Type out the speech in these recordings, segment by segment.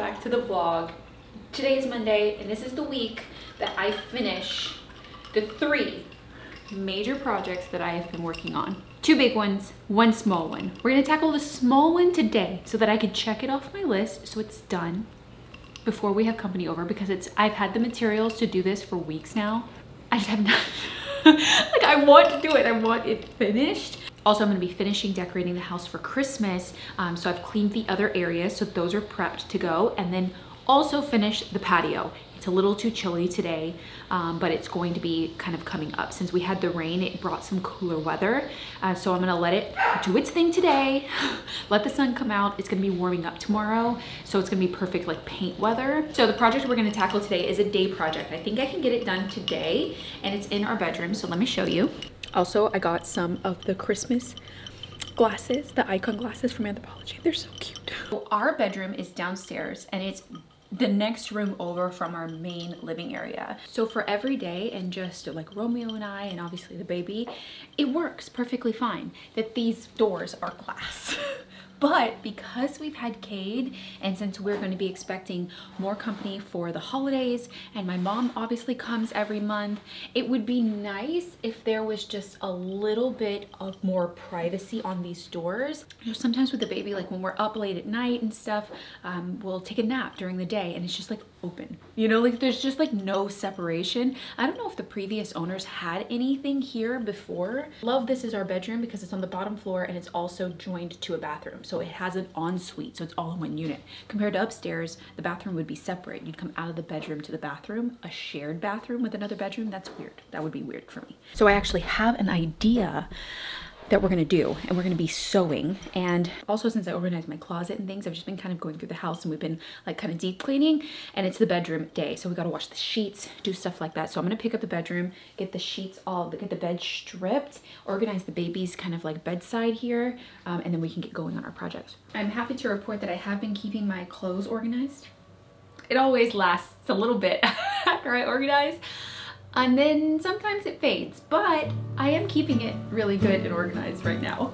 back to the vlog. Today is Monday and this is the week that I finish the 3 major projects that I have been working on. 2 big ones, 1 small one. We're gonna tackle the small one today so that I can check it off my list so it's done before we have company over, because I've had the materials to do this for weeks now. I just have not, like, I want to do it. I want it finished. Also, I'm gonna be finishing decorating the house for Christmas. So I've cleaned the other areas, so those are prepped to go. And then also finish the patio. It's a little too chilly today, but it's going to be kind of coming up. Since we had the rain, it brought some cooler weather. So I'm gonna let it do its thing today, let the sun come out. It's gonna be warming up tomorrow, so it's gonna be perfect like paint weather. So the project we're gonna tackle today is a day project. I think I can get it done today, and it's in our bedroom, so let me show you. Also, I got some of the Christmas glasses, the icon glasses from Anthropologie. They're so cute. So our bedroom is downstairs and it's the next room over from our main living area. So for every day, and just like Romeo and I, and obviously the baby, it works perfectly fine that these doors are glass. But because we've had Cade, and since we're going to be expecting more company for the holidays, and my mom obviously comes every month, it would be nice if there was just a little bit of more privacy on these doors. You know, sometimes with the baby, like when we're up late at night and stuff, we'll take a nap during the day and it's just like open. You know, like there's just like no separation. I don't know if the previous owners had anything here before. Love this is our bedroom because it's on the bottom floor and it's also joined to a bathroom. So it has an ensuite, so it's all in one unit. Compared to upstairs, the bathroom would be separate. You'd come out of the bedroom to the bathroom, a shared bathroom with another bedroom. That's weird. That would be weird for me. So I actually have an idea that we're gonna do, and we're gonna be sewing. And also, since I organized my closet and things, I've just been kind of going through the house, and we've been like kind of deep cleaning, and it's the bedroom day, so we gotta wash the sheets, do stuff like that. So I'm gonna pick up the bedroom, get the sheets all, get the bed stripped, organize the baby's kind of like bedside here, and then we can get going on our projects. I'm happy to report that I have been keeping my clothes organized. It always lasts a little bit after I organize, and then sometimes it fades, but I am keeping it really good and organized right now.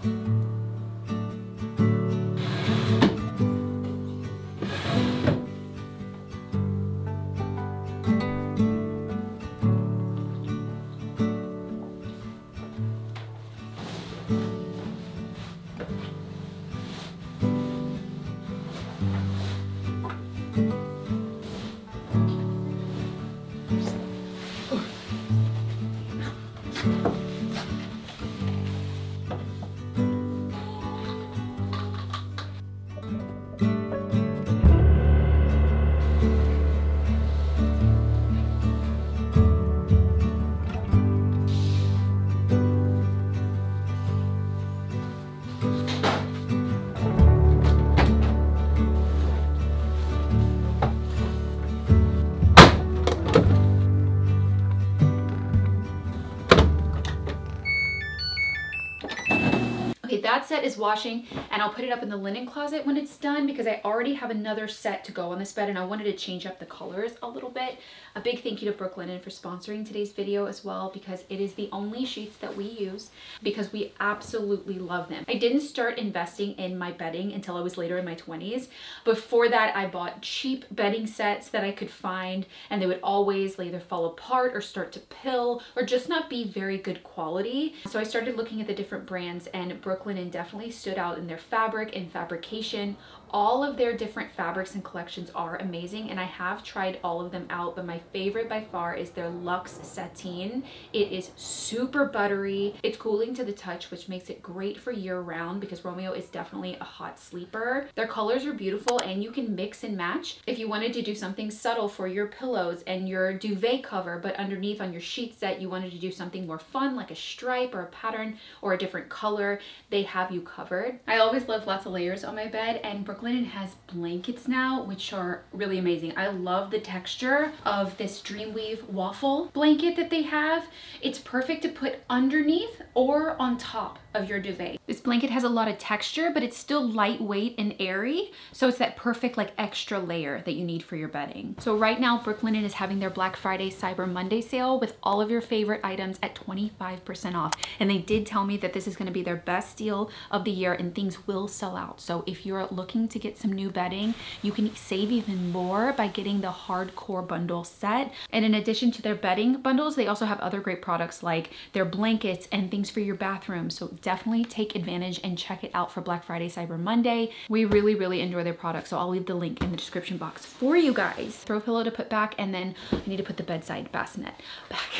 That set is washing, and I'll put it up in the linen closet when it's done because I already have another set to go on this bed, and I wanted to change up the colors a little bit. A big thank you to Brooklinen for sponsoring today's video as well, because it is the only sheets that we use because we absolutely love them. I didn't start investing in my bedding until I was later in my 20s. Before that, I bought cheap bedding sets that I could find, and they would always either fall apart or start to pill or just not be very good quality. So I started looking at the different brands, and Brooklinen definitely stood out in their fabric and fabrication. All of their different fabrics and collections are amazing, and I have tried all of them out, but my favorite by far is their Luxe Sateen. It is super buttery. It's cooling to the touch, which makes it great for year round because Romeo is definitely a hot sleeper. Their colors are beautiful, and you can mix and match. If you wanted to do something subtle for your pillows and your duvet cover, but underneath on your sheet set, you wanted to do something more fun like a stripe or a pattern or a different color, they have you covered. I always love lots of layers on my bed, and Brooklinen has blankets now, which are really amazing. I love the texture of this Dreamweave waffle blanket that they have. It's perfect to put underneath or on top of your duvet. This blanket has a lot of texture, but it's still lightweight and airy, so it's that perfect like extra layer that you need for your bedding. So right now, Brooklinen is having their Black Friday Cyber Monday sale with all of your favorite items at 25% off. And they did tell me that this is gonna be their best deal of the year and things will sell out. So if you're looking to get some new bedding, you can save even more by getting the hardcore bundle set. And in addition to their bedding bundles, they also have other great products like their blankets and things for your bathroom. So definitely take advantage and check it out for Black Friday, Cyber Monday. We really enjoy their products, so I'll leave the link in the description box for you guys. Throw pillow to put back, and then I need to put the bedside bassinet back.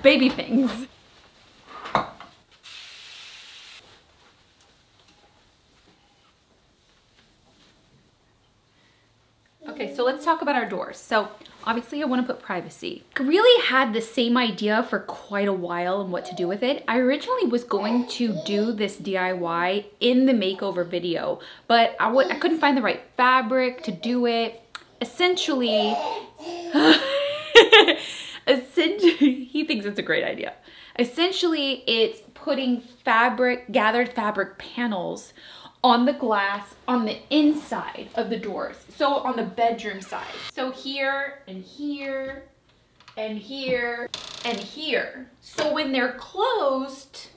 Baby things. Okay, so let's talk about our doors. So obviously I want to put privacy. I really had the same idea for quite a while and what to do with it. I originally was going to do this DIY in the makeover video, but I couldn't find the right fabric to do it. Essentially, he thinks it's a great idea. Essentially, it's putting gathered fabric panels on the glass on the inside of the doors. So on the bedroom side. So here and here and here and here. So when they're closed,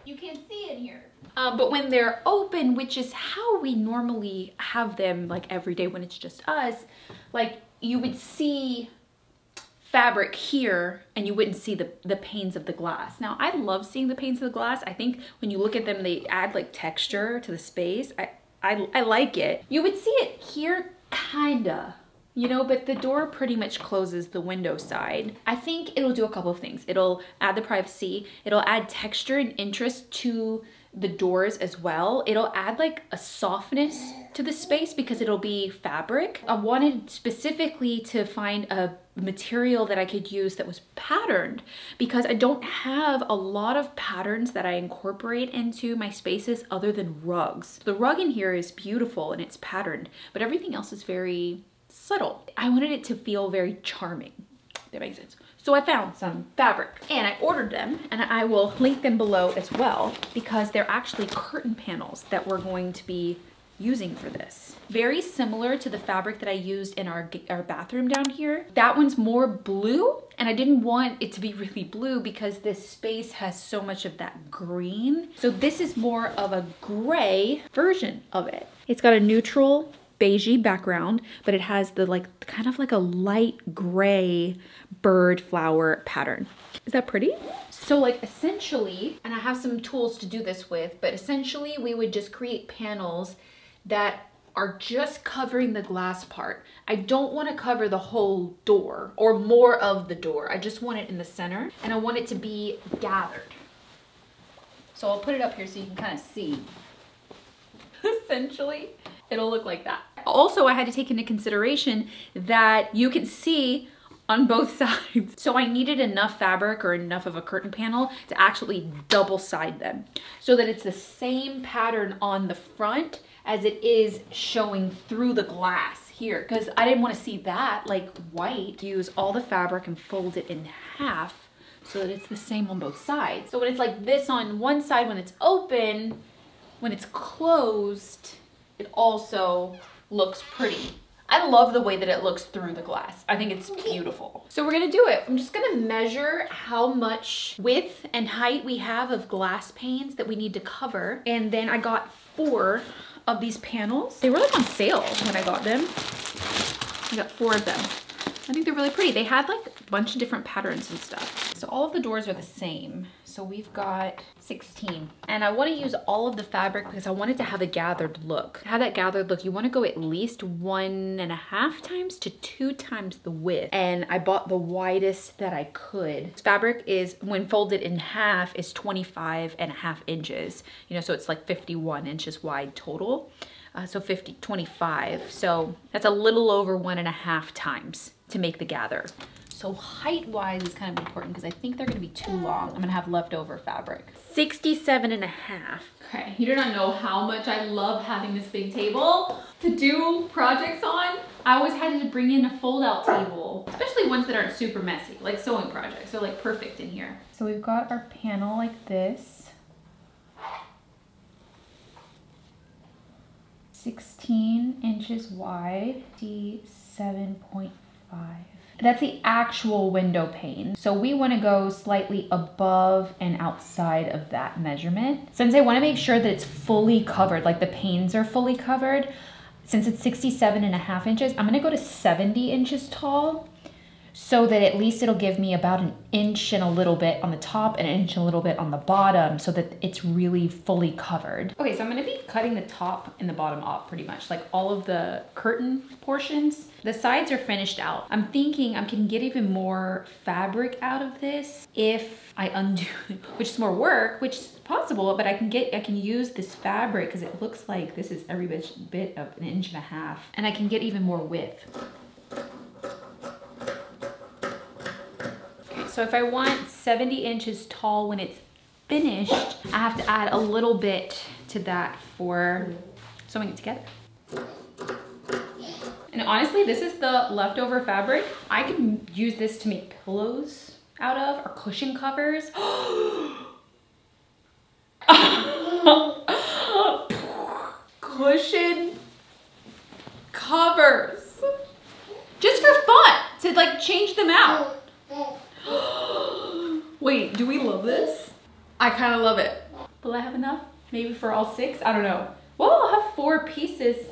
you can't see in here. But when they're open, which is how we normally have them like every day when it's just us, like you would see fabric here and you wouldn't see the panes of the glass. Now, I love seeing the panes of the glass. I think when you look at them, they add like texture to the space. I like it. You would see it here, kinda, you know, but the door pretty much closes the window side. I think it'll do a couple of things. It'll add the privacy, it'll add texture and interest to the doors as well. It'll add like a softness to the space because it'll be fabric. I wanted specifically to find a material that I could use that was patterned because I don't have a lot of patterns that I incorporate into my spaces other than rugs. The rug in here is beautiful and it's patterned, but everything else is very subtle. I wanted it to feel very charming. That makes sense. So I found some fabric and I ordered them, and I will link them below as well because they're actually curtain panels that we're going to be using for this. Very similar to the fabric that I used in our bathroom down here. That one's more blue, and I didn't want it to be really blue because this space has so much of that green. So this is more of a gray version of it. It's got a neutral beigey background, but it has the like kind of like a light gray bird flower pattern. Is that pretty? So like essentially, and I have some tools to do this with, but essentially we would just create panels that are just covering the glass part. I don't want to cover the whole door or more of the door. I just want it in the center and I want it to be gathered. So I'll put it up here so you can kind of see. Essentially, it'll look like that. Also, I had to take into consideration that you can see on both sides. So I needed enough fabric or enough of a curtain panel to actually double side them so that it's the same pattern on the front as it is showing through the glass here, because I didn't want to see that like white. Use all the fabric and fold it in half so that it's the same on both sides. So when it's like this on one side, when it's open, when it's closed, it also looks pretty. I love the way that it looks through the glass. I think it's beautiful. So we're gonna do it. I'm just gonna measure how much width and height we have of glass panes that we need to cover. And then I got 4 of these panels. They were like on sale when I got them. I got 4 of them. I think they're really pretty. They had like a bunch of different patterns and stuff. So all of the doors are the same. So we've got 16. And I want to use all of the fabric because I want it to have a gathered look. To have that gathered look, you want to go at least 1.5 times to 2 times the width. And I bought the widest that I could. This fabric is, when folded in half, is 25.5 inches. You know, so it's like 51 inches wide total. So 25. So that's a little over 1.5 times to make the gather. So height-wise is kind of important because I think they're gonna be too long. I'm gonna have leftover fabric. 67.5. Okay, you do not know how much I love having this big table to do projects on. I always had to bring in a fold-out table, especially ones that aren't super messy, like sewing projects. They're like perfect in here. So we've got our panel like this. 16 inches wide, 7.5. That's the actual window pane. So we want to go slightly above and outside of that measurement. Since I want to make sure that it's fully covered, like the panes are fully covered, since it's 67.5 inches, I'm going to go to 70 inches tall, so that at least it'll give me about an inch and a little bit on the top and an inch and a little bit on the bottom, so that it's really fully covered. Okay, so I'm gonna be cutting the top and the bottom off pretty much, like all of the curtain portions. The sides are finished out. I'm thinking I can get even more fabric out of this if I undo it, which is more work, which is possible, but I can use this fabric because it looks like this is every bit of an inch and a half, and I can get even more width. So if I want 70 inches tall when it's finished, I have to add a little bit to that for sewing it together. And honestly, this is the leftover fabric. I can use this to make pillows out of, or cushion covers. Cushion covers. Just for fun, to like change them out. Wait, do we love this? I kind of love it. Will I have enough? Maybe for all 6? I don't know. Well, I'll have 4 pieces.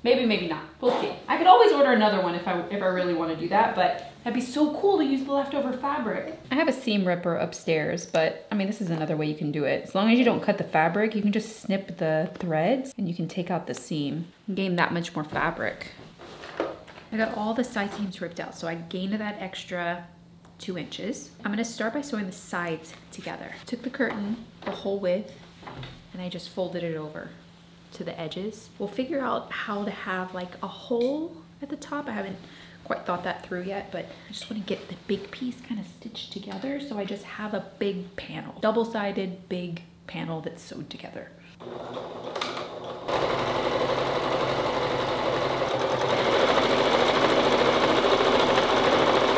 Maybe, maybe not. We'll see. I could always order another one if I really want to do that, but that'd be so cool to use the leftover fabric. I have a seam ripper upstairs, but I mean, this is another way you can do it. As long as you don't cut the fabric, you can just snip the threads and you can take out the seam and gain that much more fabric. I got all the side seams ripped out, so I gained that extra 2 inches. I'm gonna start by sewing the sides together. Took the curtain, the whole width, and I just folded it over to the edges. We'll figure out how to have like a hole at the top. I haven't quite thought that through yet, but I just wanna get the big piece kind of stitched together, so I just have a big panel. Double-sided big panel that's sewed together.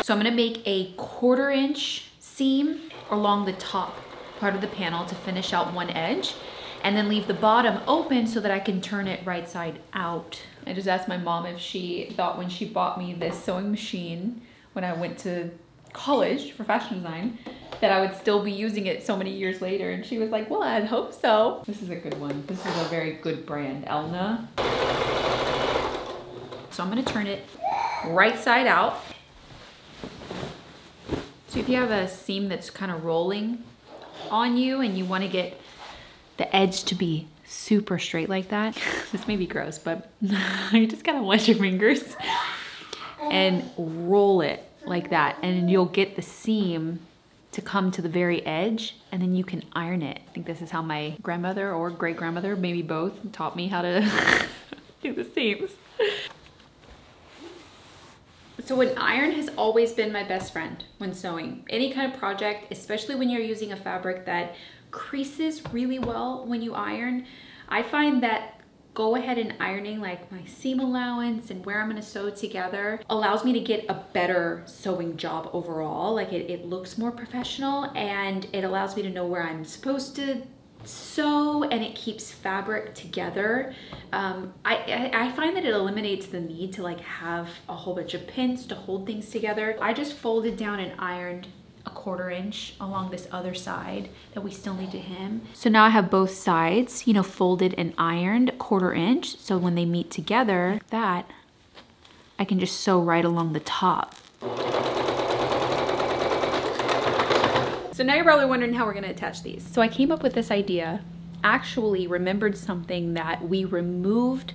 So I'm gonna make a 1/4 inch seam along the top part of the panel to finish out one edge, and then leave the bottom open so that I can turn it right side out. I just asked my mom if she thought when she bought me this sewing machine when I went to college for fashion design that I would still be using it so many years later, and she was like, well, I'd hope so. This is a good one. This is a very good brand, Elna. So I'm gonna turn it right side out. So if you have a seam that's kind of rolling on you and you want to get the edge to be super straight like that, this may be gross, but you just gotta wash your fingers and roll it like that, and you'll get the seam to come to the very edge, and then you can iron it. I think this is how my grandmother or great-grandmother, maybe both, taught me how to do the seams. So an iron has always been my best friend when sewing. Any kind of project, especially when you're using a fabric that creases really well when you iron, I find that go ahead and ironing like my seam allowance and where I'm gonna sew together allows me to get a better sewing job overall. Like it looks more professional, and it allows me to know where I'm supposed to sew, and it keeps fabric together. I find that it eliminates the need to like have a whole bunch of pins to hold things together. I just folded down and ironed a 1/4 inch along this other side that we still need to hem. So now I have both sides, you know, folded and ironed 1/4 inch. So when they meet together like that, I can just sew right along the top. So now you're probably wondering how we're gonna attach these. So I came up with this idea, actually remembered something that we removed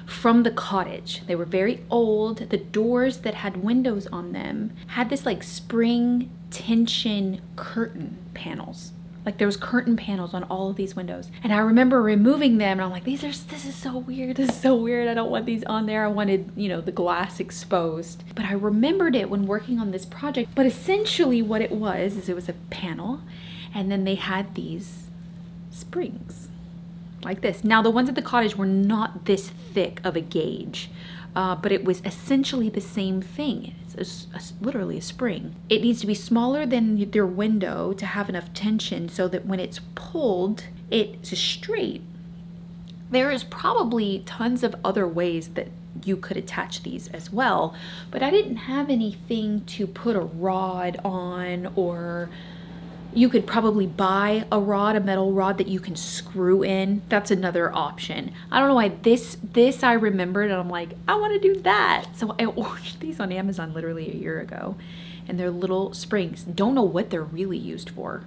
from the cottage. They were very old. The doors that had windows on them had this like spring tension curtain panels. Like there was curtain panels on all of these windows. And I remember removing them and I'm like, this is so weird. This is so weird. I don't want these on there. I wanted, you know, the glass exposed. But I remembered it when working on this project. But essentially what it was is it was a panel, and then they had these springs like this. Now the ones at the cottage were not this thick of a gauge, but it was essentially the same thing. It's literally a spring. It needs to be smaller than their window to have enough tension so that when it's pulled, it's straight. There is probably tons of other ways that you could attach these as well. But I didn't have anything to put a rod on, or you could probably buy a rod, a metal rod that you can screw in. That's another option. I don't know why this I remembered, and I'm like, I want to do that. So I ordered these on Amazon literally a year ago, and they're little springs. Don't know what they're really used for,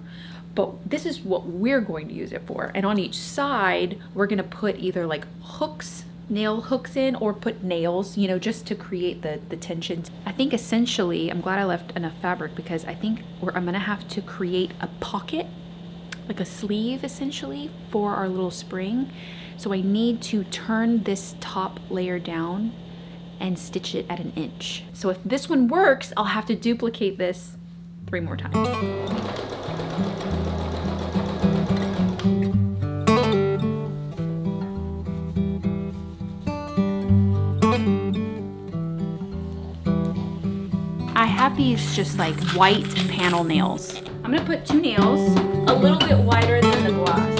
but this is what we're going to use it for. And on each side, we're gonna put either like hooks, nail hooks in, or put nails, you know, just to create the tension. I think essentially, I'm glad I left enough fabric, because I think I'm gonna have to create a pocket, like a sleeve essentially, for our little spring. So I need to turn this top layer down and stitch it at 1 inch. So if this one works, I'll have to duplicate this 3 more times. I have these just like white panel nails. I'm gonna put 2 nails, a little bit wider than the glass.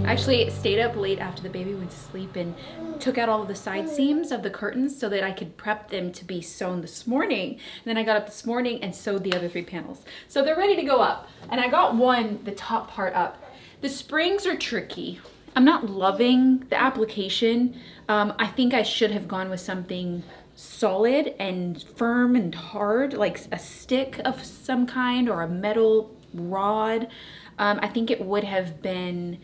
Actually stayed up late after the baby went to sleep and took out all of the side seams of the curtains so that I could prep them to be sewn this morning. And then I got up this morning and sewed the other 3 panels. So they're ready to go up. And I got the top part up. The springs are tricky. I'm not loving the application. I think I should have gone with something solid and firm and hard, like a stick of some kind or a metal rod. I think it would have been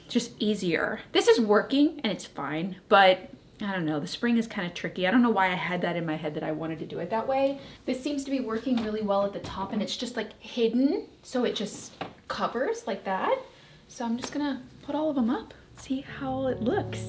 just easier. This is working and it's fine, but I don't know, the spring is kind of tricky. I don't know why I had that in my head that I wanted to do it that way. This seems to be working really well at the top, and it's just like hidden, so it just covers like that. So I'm just gonna put all of them up, see how it looks.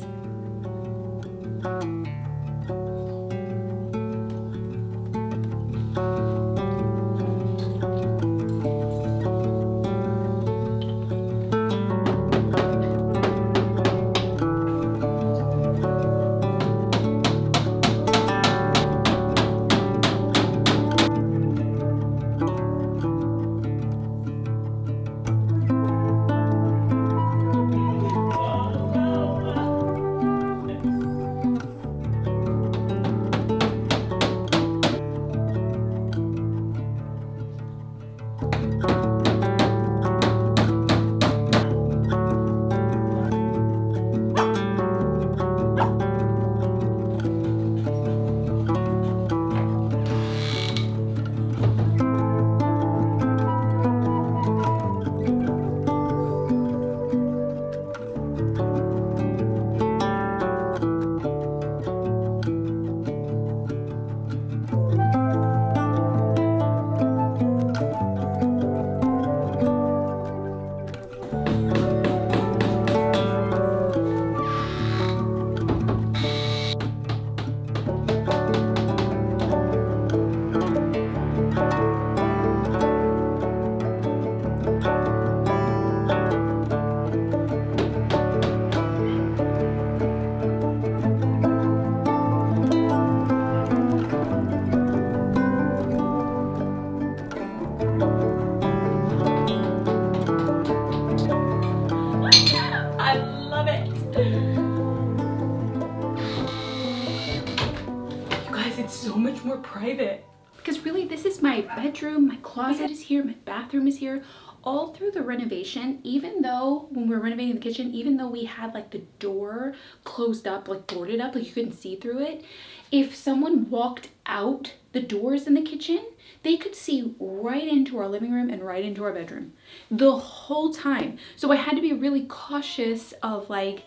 much more private. Because really, this is my bedroom, my closet is here, my bathroom is here. All through the renovation, even though when we were renovating the kitchen, even though we had like the door closed up, like boarded up, like you couldn't see through it, if someone walked out the doors in the kitchen, they could see right into our living room and right into our bedroom the whole time. So I had to be really cautious of like,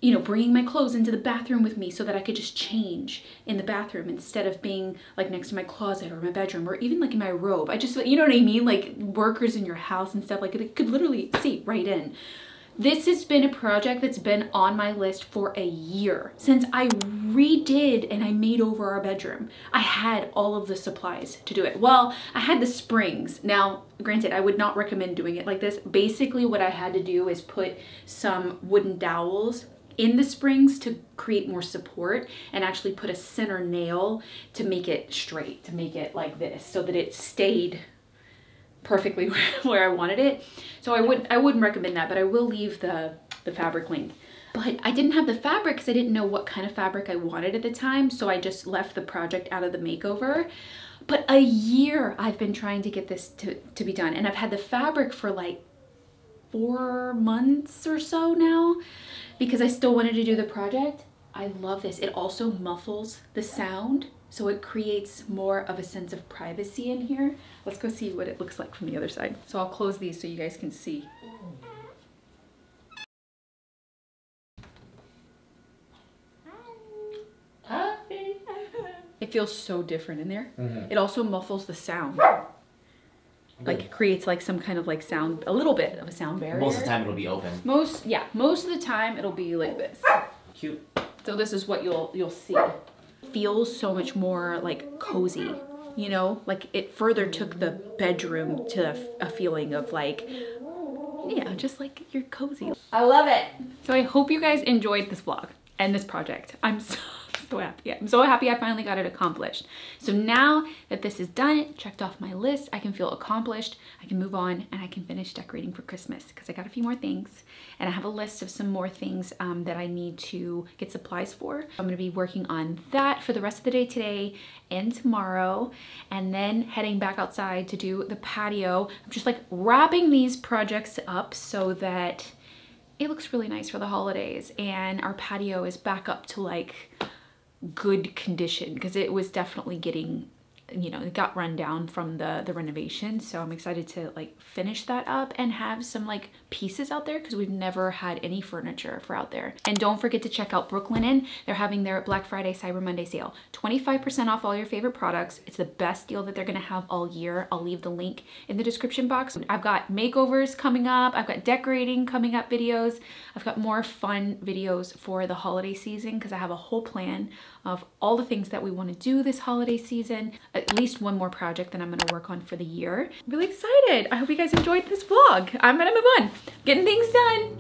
you know, bringing my clothes into the bathroom with me so that I could just change in the bathroom instead of being like next to my closet or my bedroom or even like in my robe. I just, you know what I mean? Like workers in your house and stuff, like they could literally see right in. This has been a project that's been on my list for a year since I redid and I made over our bedroom. I had all of the supplies to do it. Well, I had the springs. Now, granted, I would not recommend doing it like this. Basically, what I had to do is put some wooden dowels in the springs to create more support and actually put a center nail to make it straight, to make it like this so that it stayed perfectly where I wanted it. So I wouldn't recommend that, but I will leave the fabric link. But I didn't have the fabric because I didn't know what kind of fabric I wanted at the time, so I just left the project out of the makeover. But a year I've been trying to get this to be done, and I've had the fabric for like 4 months or so now because I still wanted to do the project. I love this. It also muffles the sound, so it creates more of a sense of privacy in here. Let's go see what it looks like from the other side. So I'll close these so you guys can see. Hi. It feels so different in there. It also muffles the sound. Like it creates like some kind of like sound, a little bit of a sound barrier. Most of the time it'll be open. Most of the time it'll be like this. Cute. So this is what you'll see. Feels so much more like cozy, you know, like it further took the bedroom to a feeling of like, yeah, just like you're cozy. I love it. So I hope you guys enjoyed this vlog and this project. I'm so happy. I'm so happy I finally got it accomplished. So now that this is done, checked off my list, I can feel accomplished, I can move on, and I can finish decorating for Christmas because I got a few more things and I have a list of some more things that I need to get supplies for. I'm gonna be working on that for the rest of the day today and tomorrow, and then heading back outside to do the patio. I'm just like wrapping these projects up so that it looks really nice for the holidays and our patio is back up to like good condition because it was definitely getting, you know, it got run down from the renovation. So I'm excited to like finish that up and have some like pieces out there because we've never had any furniture for out there. And don't forget to check out Brooklinen. They're having their Black Friday Cyber Monday sale. 25% off all your favorite products. It's the best deal that they're gonna have all year. I'll leave the link in the description box. I've got makeovers coming up. I've got decorating coming up videos. I've got more fun videos for the holiday season because I have a whole plan of all the things that we want to do this holiday season. At least one more project that I'm going to work on for the year. I'm really excited. I hope you guys enjoyed this vlog. I'm going to move on, getting things done.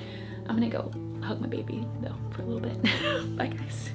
I'm going to go hug my baby though for a little bit. Bye guys.